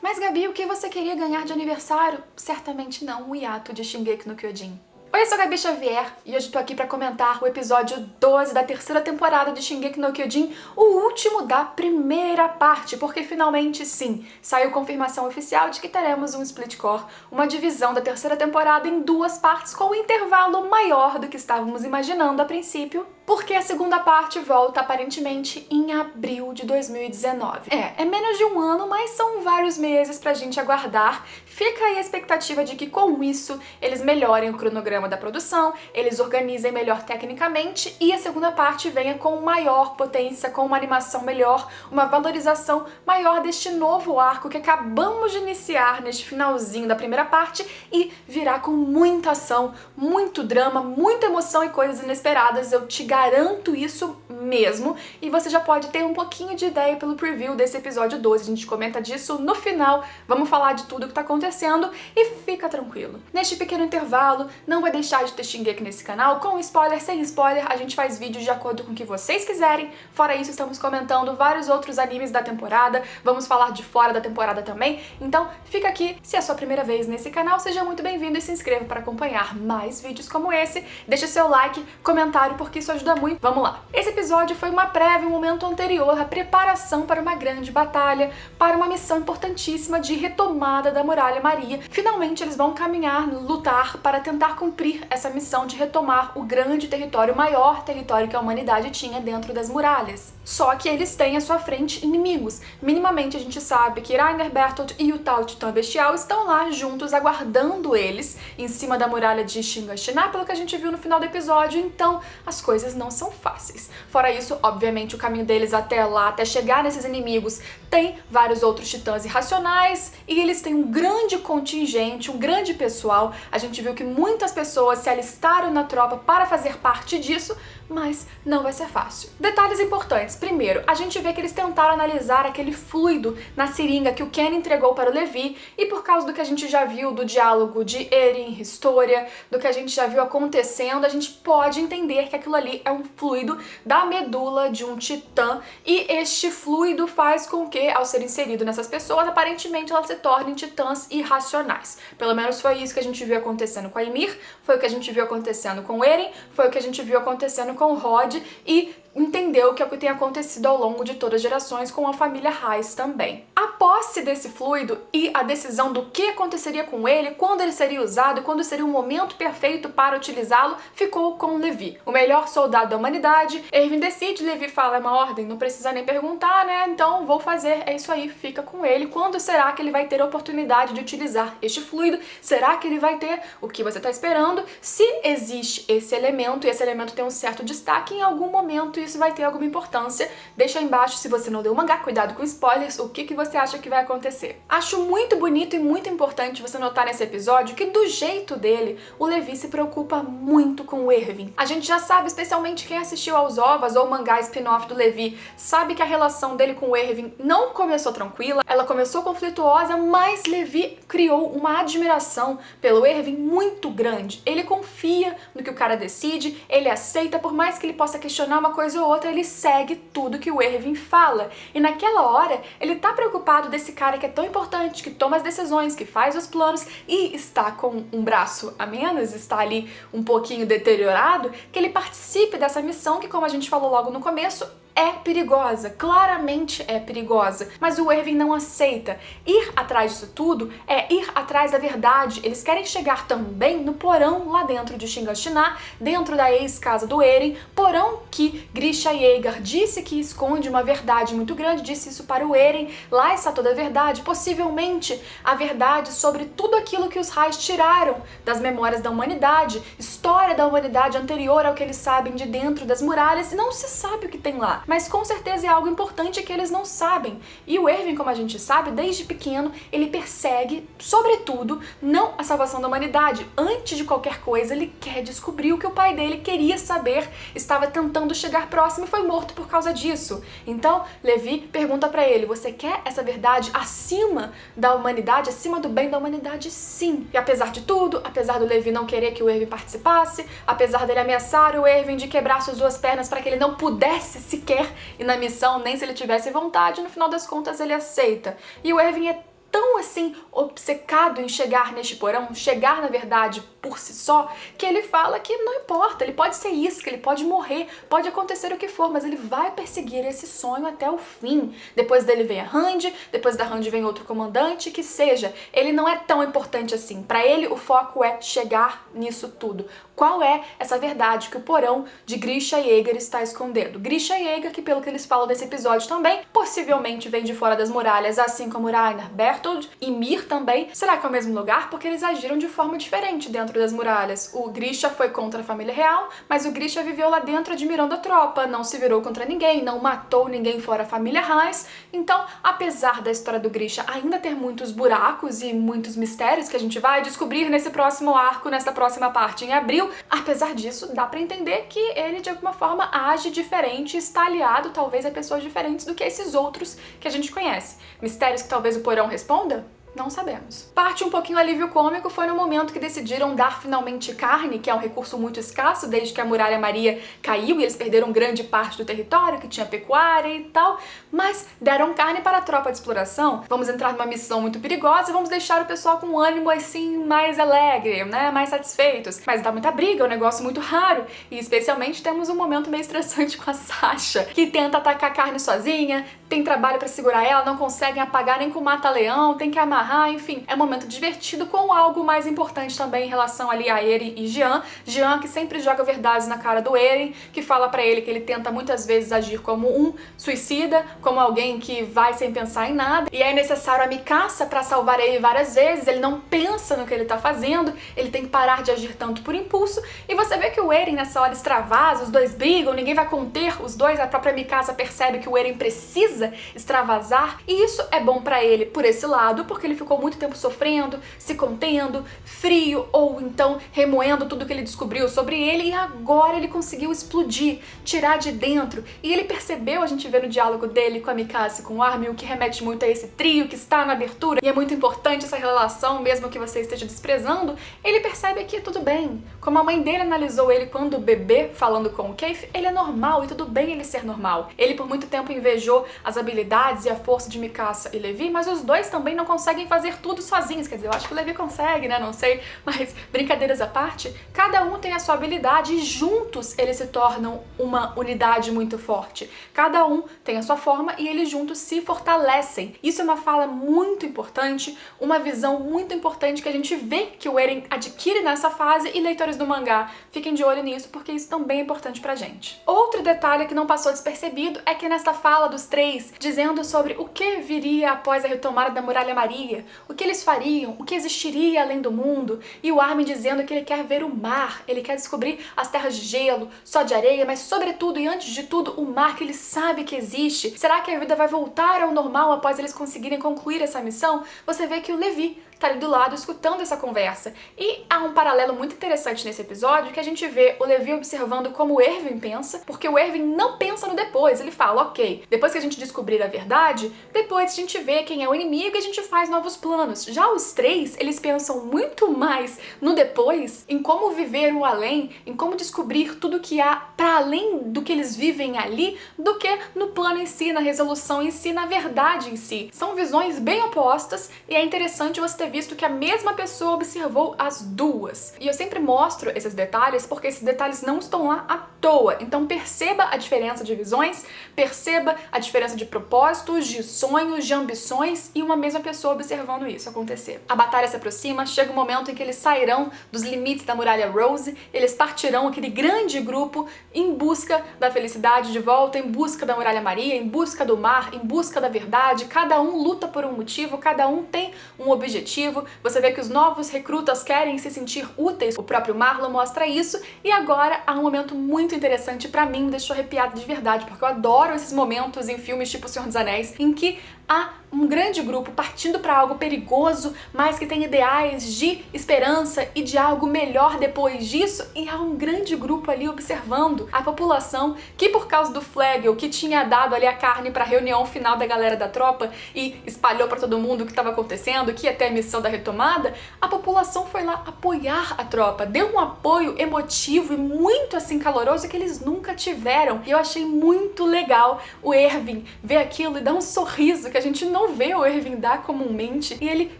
Mas Gabi, o que você queria ganhar de aniversário? Certamente não o hiato de Shingeki no Kyojin. Oi, eu sou a Gabi Xavier e hoje tô aqui pra comentar o episódio 12 da terceira temporada de Shingeki no Kyojin, o último da primeira parte, porque finalmente, sim, saiu confirmação oficial de que teremos um split core, uma divisão da terceira temporada em duas partes com um intervalo maior do que estávamos imaginando a princípio, porque a segunda parte volta aparentemente em abril de 2019. É menos de um ano, mas são vários meses pra gente aguardar. Fica aí a expectativa de que com isso eles melhorem o cronograma da produção, eles organizem melhor tecnicamente e a segunda parte venha com maior potência, com uma animação melhor, uma valorização maior deste novo arco que acabamos de iniciar neste finalzinho da primeira parte e virá com muita ação, muito drama, muita emoção e coisas inesperadas. Eu te garanto isso mesmo, e você já pode ter um pouquinho de ideia pelo preview desse episódio 12. A gente comenta disso no final, vamos falar de tudo que tá acontecendo e fica tranquilo. Neste pequeno intervalo, não vai deixar de ter Shingeki nesse canal, com spoiler, sem spoiler, a gente faz vídeos de acordo com o que vocês quiserem. Fora isso, estamos comentando vários outros animes da temporada, vamos falar de fora da temporada também, então fica aqui. Se é a sua primeira vez nesse canal, seja muito bem-vindo e se inscreva para acompanhar mais vídeos como esse. Deixa seu like, comentário, porque isso ajuda muito. Vamos lá! Esse episódio foi uma prévia, um momento anterior, a preparação para uma grande batalha, para uma missão importantíssima de retomada da Muralha Maria. Finalmente eles vão caminhar, lutar para tentar cumprir essa missão de retomar o grande território, o maior território que a humanidade tinha dentro das muralhas. Só que eles têm à sua frente inimigos. Minimamente a gente sabe que Reiner, Bertolt e o tal Titã Bestial estão lá juntos, aguardando eles em cima da muralha de Shiganshina, pelo que a gente viu no final do episódio, então as coisas não são fáceis. Fora isso, obviamente, o caminho deles até lá, até chegar nesses inimigos, tem vários outros titãs irracionais e eles têm um grande contingente, um grande pessoal. A gente viu que muitas pessoas se alistaram na tropa para fazer parte disso, mas não vai ser fácil. Detalhes importantes. Primeiro, a gente vê que eles tentaram analisar aquele fluido na seringa que o Ken entregou para o Levi, e por causa do que a gente já viu do diálogo de Eren e Historia, do que a gente já viu acontecendo, a gente pode entender que aquilo ali é um fluido da medula de um titã, e este fluido faz com que, ao ser inserido nessas pessoas, aparentemente elas se tornem titãs irracionais. Pelo menos foi isso que a gente viu acontecendo com a Ymir, foi o que a gente viu acontecendo com Eren, foi o que a gente viu acontecendo com o Rod, e entendeu que é o que tem acontecido ao longo de todas as gerações com a família Reis também. A posse desse fluido e a decisão do que aconteceria com ele, quando ele seria usado e quando seria o momento perfeito para utilizá-lo, ficou com Levi, o melhor soldado da humanidade. Erwin decide, Levi fala, é uma ordem, não precisa nem perguntar, né? Então vou fazer, é isso aí, fica com ele. Quando será que ele vai ter a oportunidade de utilizar este fluido? Será que ele vai ter o que você está esperando? Se existe esse elemento, e esse elemento tem um certo destaque, em algum momento isso vai ter alguma importância. Deixa aí embaixo, se você não leu o mangá, cuidado com spoilers, o que você acha que vai acontecer. Acho muito bonito e muito importante você notar nesse episódio que, do jeito dele, o Levi se preocupa muito com o Erwin. A gente já sabe, especialmente quem assistiu aos OVAs ou o mangá spin-off do Levi, sabe que a relação dele com o Erwin não começou tranquila, ela começou conflituosa, mas Levi criou uma admiração pelo Erwin muito grande. Ele confia no que o cara decide, ele aceita, por mais que ele possa questionar uma coisa ou outra, ele segue tudo que o Erwin fala. E naquela hora, ele tá preocupado desse cara que é tão importante, que toma as decisões, que faz os planos e está com um braço a menos, está ali um pouquinho deteriorado, que ele participe dessa missão que, como a gente falou logo no começo, é perigosa, claramente é perigosa, mas o Erwin não aceita. Ir atrás disso tudo é ir atrás da verdade. Eles querem chegar também no porão lá dentro de Shiganshina, dentro da ex-casa do Eren, porão que Grisha Yeager disse que esconde uma verdade muito grande, disse isso para o Eren. Lá está toda a verdade, possivelmente a verdade sobre tudo aquilo que os Reis tiraram das memórias da humanidade, história da humanidade anterior ao que eles sabem de dentro das muralhas, e não se sabe o que tem lá. Mas com certeza é algo importante que eles não sabem. E o Erwin, como a gente sabe, desde pequeno, ele persegue, sobretudo, não a salvação da humanidade. Antes de qualquer coisa, ele quer descobrir o que o pai dele queria saber, estava tentando chegar próximo e foi morto por causa disso. Então, Levi pergunta pra ele, você quer essa verdade acima da humanidade, acima do bem da humanidade? Sim. E apesar de tudo, apesar do Levi não querer que o Erwin participasse, apesar dele ameaçar o Erwin de quebrar suas duas pernas para que ele não pudesse sequer ir na missão, nem se ele tivesse vontade, no final das contas ele aceita. E o Erwin é tão assim obcecado em chegar neste porão, chegar na verdade por si só, que ele fala que não importa, ele pode ser isca, ele pode morrer, pode acontecer o que for, mas ele vai perseguir esse sonho até o fim. Depois dele vem a Randy, depois da Randy vem outro comandante, que seja, ele não é tão importante assim. Para ele, o foco é chegar nisso tudo. Qual é essa verdade que o porão de Grisha Yeager está escondendo? Grisha Yeager, que pelo que eles falam nesse episódio também, possivelmente vem de fora das muralhas, assim como Ragnar Berthold e Mir também. Será que é o mesmo lugar? Porque eles agiram de forma diferente dentro das muralhas. O Grisha foi contra a família real, mas o Grisha viveu lá dentro admirando a tropa, não se virou contra ninguém, não matou ninguém fora a família Reis. Então, apesar da história do Grisha ainda ter muitos buracos e muitos mistérios que a gente vai descobrir nesse próximo arco, nesta próxima parte em abril, apesar disso, dá pra entender que ele de alguma forma age diferente, está aliado talvez a pessoas diferentes do que esses outros que a gente conhece. Mistérios que talvez o porão responda? Não sabemos. Parte um pouquinho alívio cômico foi no momento que decidiram dar finalmente carne, que é um recurso muito escasso desde que a Muralha Maria caiu e eles perderam grande parte do território, que tinha pecuária e tal, mas deram carne para a tropa de exploração. Vamos entrar numa missão muito perigosa e vamos deixar o pessoal com um ânimo assim mais alegre, né, mais satisfeitos. Mas dá muita briga, é um negócio muito raro e especialmente temos um momento meio estressante com a Sasha, que tenta atacar a carne sozinha, tem trabalho para segurar ela, não conseguem apagar nem com o mata-leão, tem que amarrar, enfim, é um momento divertido com algo mais importante também em relação ali a Eren e Jean. Jean que sempre joga verdades na cara do Eren, que fala pra ele que ele tenta muitas vezes agir como um suicida, como alguém que vai sem pensar em nada, e é necessário a Mikasa pra salvar ele várias vezes, ele não pensa no que ele tá fazendo, ele tem que parar de agir tanto por impulso, e você vê que o Eren nessa hora extravasa, os dois brigam, ninguém vai conter os dois, a própria Mikasa percebe que o Eren precisa extravasar, e isso é bom pra ele por esse lado, porque ele ficou muito tempo sofrendo, se contendo, frio, ou então remoendo tudo que ele descobriu sobre ele, e agora ele conseguiu explodir, tirar de dentro, e ele percebeu, a gente vê no diálogo dele com a Mikasa e com o Armin, o que remete muito a esse trio que está na abertura, e é muito importante essa relação, mesmo que você esteja desprezando, ele percebe que tudo bem, como a mãe dele analisou ele quando bebê, falando com o Keith, ele é normal, e tudo bem ele ser normal. Ele por muito tempo invejou as habilidades e a força de Mikasa e Levi, mas os dois também não conseguem fazer tudo sozinhos, quer dizer, eu acho que o Levi consegue, né, não sei, mas brincadeiras à parte, cada um tem a sua habilidade e juntos eles se tornam uma unidade muito forte. Cada um tem a sua forma e eles juntos se fortalecem. Isso é uma fala muito importante, uma visão muito importante que a gente vê que o Eren adquire nessa fase, e leitores do mangá, fiquem de olho nisso porque isso também é importante pra gente. Outro detalhe que não passou despercebido é que nessa fala dos três, dizendo sobre o que viria após a retomada da Muralha Maria, o que eles fariam, o que existiria além do mundo, e o Armin dizendo que ele quer ver o mar, ele quer descobrir as terras de gelo, só de areia, mas sobretudo e antes de tudo o mar que ele sabe que existe. Será que a vida vai voltar ao normal após eles conseguirem concluir essa missão? Você vê que o Levi tá ali do lado escutando essa conversa. E há um paralelo muito interessante nesse episódio, que a gente vê o Levi observando como o Erwin pensa, porque o Erwin não pensa no depois, ele fala, ok, depois que a gente descobrir a verdade, depois a gente vê quem é o inimigo e a gente faz novos planos. Já os três, eles pensam muito mais no depois, em como viver o além, em como descobrir tudo que há para além do que eles vivem ali, do que no plano em si, na resolução em si, na verdade em si. São visões bem opostas e é interessante você ter visto que a mesma pessoa observou as duas. E eu sempre mostro esses detalhes porque esses detalhes não estão lá à toa. Então perceba a diferença de visões, perceba a diferença de propósitos, de sonhos, de ambições e uma mesma pessoa observando isso acontecer. A batalha se aproxima, chega o momento em que eles sairão dos limites da Muralha Rose, eles partirão aquele grande grupo em busca da felicidade de volta, em busca da Muralha Maria, em busca do mar, em busca da verdade. Cada um luta por um motivo, cada um tem um objetivo. Você vê que os novos recrutas querem se sentir úteis, o próprio Marlon mostra isso, e agora há um momento muito interessante pra mim, me deixou arrepiada de verdade, porque eu adoro esses momentos em filmes tipo O Senhor dos Anéis, em que há um grande grupo partindo para algo perigoso, mas que tem ideais de esperança e de algo melhor depois disso, e há um grande grupo ali observando a população que, por causa do Flegel, que tinha dado ali a carne para a reunião final da galera da tropa e espalhou para todo mundo o que estava acontecendo, que ia ter a missão da retomada, a população foi lá apoiar a tropa, deu um apoio emotivo e muito assim caloroso que eles nunca tiveram, e eu achei muito legal o Erwin ver aquilo e dar um sorriso que a gente não vê o Erwin dar comumente, e ele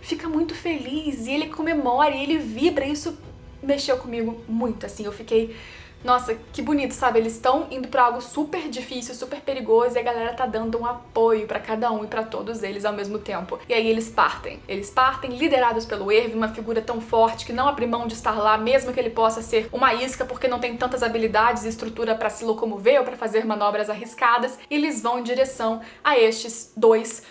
fica muito feliz, e ele comemora, e ele vibra, e isso mexeu comigo muito, assim, eu fiquei... Nossa, que bonito, sabe? Eles estão indo pra algo super difícil, super perigoso, e a galera tá dando um apoio pra cada um e pra todos eles ao mesmo tempo. E aí eles partem. Eles partem liderados pelo Erwin, uma figura tão forte que não abre mão de estar lá, mesmo que ele possa ser uma isca, porque não tem tantas habilidades e estrutura pra se locomover ou pra fazer manobras arriscadas. E eles vão em direção a estes dois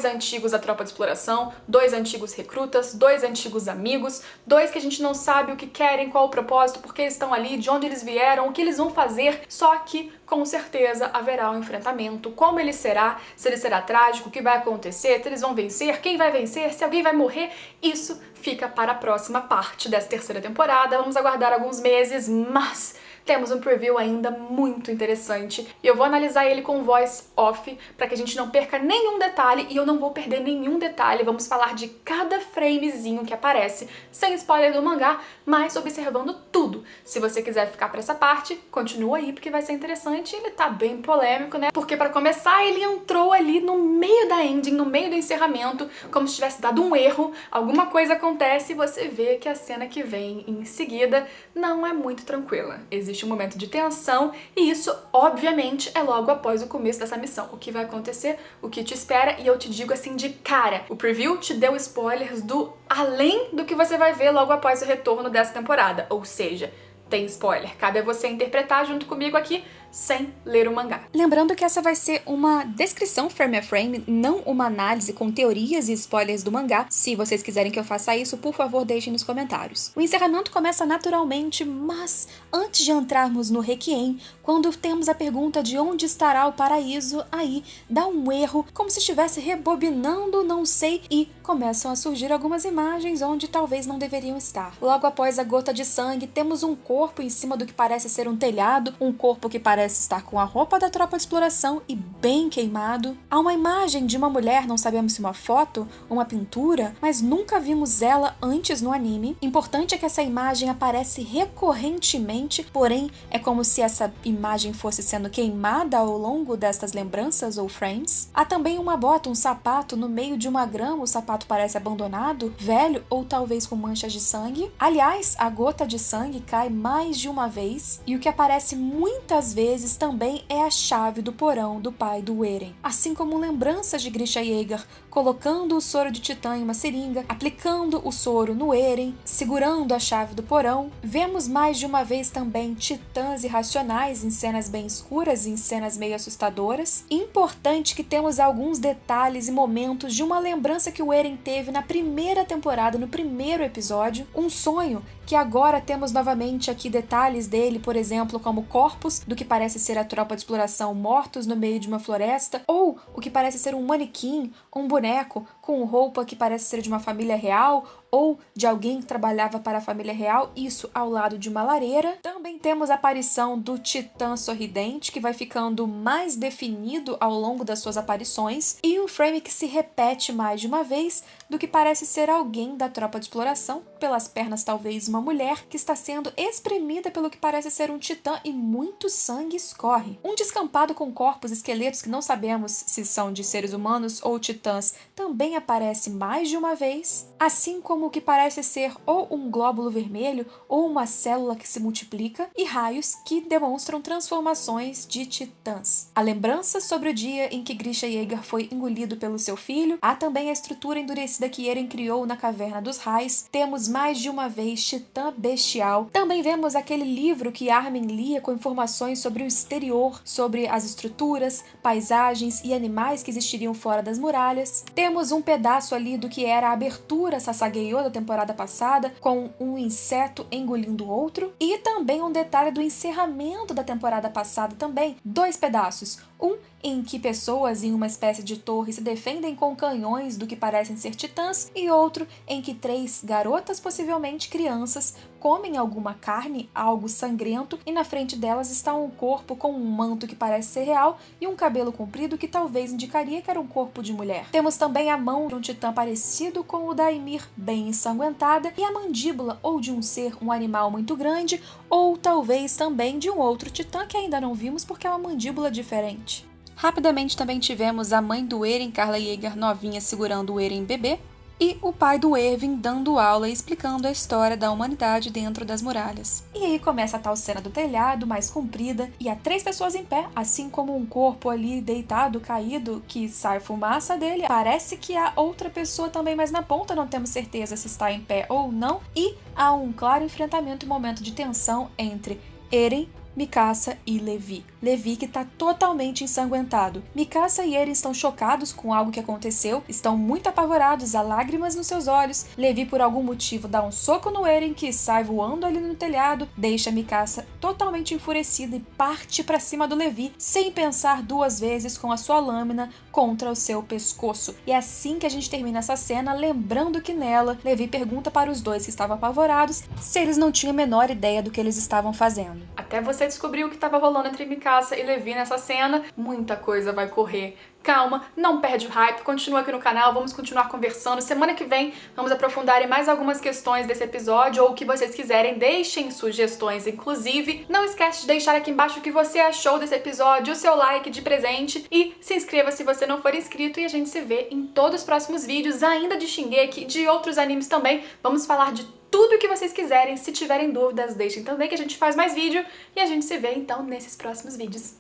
antigos da tropa de exploração, 2 antigos recrutas, 2 antigos amigos, 2 que a gente não sabe o que querem, qual o propósito, por que eles estão ali, de onde eles vieram, o que eles vão fazer, só que com certeza haverá um enfrentamento. Como ele será, se ele será trágico, o que vai acontecer, se eles vão vencer, quem vai vencer, se alguém vai morrer, isso fica para a próxima parte dessa terceira temporada. Vamos aguardar alguns meses, mas temos um preview ainda muito interessante e eu vou analisar ele com voz off para que a gente não perca nenhum detalhe, e eu não vou perder nenhum detalhe. Vamos falar de cada framezinho que aparece, sem spoiler do mangá, mas observando tudo. Se você quiser ficar para essa parte, continua aí porque vai ser interessante. Ele tá bem polêmico, né? Porque para começar, ele entrou ali no meio da ending, no meio do encerramento, como se tivesse dado um erro, alguma coisa acontece e você vê que a cena que vem em seguida não é muito tranquila. Existe um momento de tensão e isso, obviamente, é logo após o começo dessa missão. O que vai acontecer, o que te espera, e eu te digo assim de cara, o preview te deu spoilers do além do que você vai ver logo após o retorno dessa temporada, ou seja, tem spoiler. Cabe a você interpretar junto comigo aqui, sem ler o mangá. Lembrando que essa vai ser uma descrição frame a frame, não uma análise com teorias e spoilers do mangá. Se vocês quiserem que eu faça isso, por favor, deixem nos comentários. O encerramento começa naturalmente, mas antes de entrarmos no Requiem, quando temos a pergunta de onde estará o paraíso, aí dá um erro, como se estivesse rebobinando, não sei, e começam a surgir algumas imagens onde talvez não deveriam estar. Logo após a gota de sangue, temos um corpo em cima do que parece ser um telhado, um corpo que parece estar com a roupa da tropa de exploração e bem queimado. Há uma imagem de uma mulher, não sabemos se uma foto, uma pintura, mas nunca vimos ela antes no anime. Importante é que essa imagem aparece recorrentemente, porém é como se essa imagem fosse sendo queimada ao longo destas lembranças ou frames. Há também uma bota, um sapato no meio de uma grama, o sapato parece abandonado, velho ou talvez com manchas de sangue. Aliás, a gota de sangue cai mais de uma vez e o que aparece muitas vezes também é a chave do porão do pai do Eren. Assim como lembranças de Grisha Yeager colocando o soro de titã em uma seringa, aplicando o soro no Eren, segurando a chave do porão. Vemos mais de uma vez também titãs irracionais em cenas bem escuras e em cenas meio assustadoras. Importante que temos alguns detalhes e momentos de uma lembrança que o Eren teve na primeira temporada, no primeiro episódio, um sonho que agora temos novamente aqui detalhes dele, por exemplo, como corpos do que parece ser a tropa de exploração mortos no meio de uma floresta, ou o que parece ser um manequim, um boneco com roupa que parece ser de uma família real, ou de alguém que trabalhava para a família real, isso ao lado de uma lareira. Também temos a aparição do Titã Sorridente, que vai ficando mais definido ao longo das suas aparições, e um frame que se repete mais de uma vez do que parece ser alguém da tropa de exploração, pelas pernas talvez uma mulher, que está sendo espremida pelo que parece ser um titã e muito sangue escorre. Um descampado com corpos esqueletos que não sabemos se são de seres humanos ou titãs também aparece mais de uma vez, assim como o que parece ser ou um glóbulo vermelho ou uma célula que se multiplica, e raios que demonstram transformações de titãs. A lembrança sobre o dia em que Grisha Yeager foi engolido pelo seu filho, há também a estrutura endurecida que Eren criou na Caverna dos Raios, temos mais de uma vez Titã Bestial, também vemos aquele livro que Armin lia com informações sobre o exterior, sobre as estruturas, paisagens e animais que existiriam fora das muralhas, temos um pedaço ali do que era a abertura Sasageyo da temporada passada, com um inseto engolindo outro, e também um detalhe do encerramento da temporada passada também, 2 pedaços, um em que pessoas em uma espécie de torre se defendem com canhões do que parecem ser titãs, e outro em que 3 garotas, possivelmente crianças, comem alguma carne, algo sangrento, e na frente delas está um corpo com um manto que parece ser real e um cabelo comprido que talvez indicaria que era um corpo de mulher. Temos também a mão de um titã parecido com o da Ymir, bem ensanguentada, e a mandíbula ou de um ser, um animal muito grande, ou talvez também de um outro titã que ainda não vimos porque é uma mandíbula diferente. Rapidamente também tivemos a mãe do Eren, Carla Yeager, novinha, segurando o Eren bebê, e o pai do Erwin dando aula e explicando a história da humanidade dentro das muralhas. E aí começa a tal cena do telhado, mais comprida, e há 3 pessoas em pé, assim como um corpo ali deitado, caído, que sai fumaça dele. Parece que há outra pessoa também, mas na ponta não temos certeza se está em pé ou não. E há um claro enfrentamento e momento de tensão entre Eren, Mikasa e Levi. Levi que tá totalmente ensanguentado. Mikasa e Eren estão chocados com algo que aconteceu, estão muito apavorados, há lágrimas nos seus olhos. Levi, por algum motivo, dá um soco no Eren, que sai voando ali no telhado, deixa Mikasa totalmente enfurecida e parte pra cima do Levi, sem pensar 2 vezes, com a sua lâmina contra o seu pescoço. E é assim que a gente termina essa cena, lembrando que nela, Levi pergunta para os dois que estavam apavorados se eles não tinham a menor ideia do que eles estavam fazendo. Até você descobrir o que estava rolando entre Mikasa e Levi nessa cena, muita coisa vai correr. Calma, não perde o hype, continua aqui no canal, vamos continuar conversando. Semana que vem vamos aprofundar em mais algumas questões desse episódio, ou o que vocês quiserem, deixem sugestões, inclusive. Não esquece de deixar aqui embaixo o que você achou desse episódio, o seu like de presente, e se inscreva se você não for inscrito, e a gente se vê em todos os próximos vídeos, ainda de Shingeki e de outros animes também. Vamos falar de tudo o que vocês quiserem. Se tiverem dúvidas, deixem também que a gente faz mais vídeo, e a gente se vê então nesses próximos vídeos.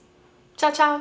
Tchau, tchau!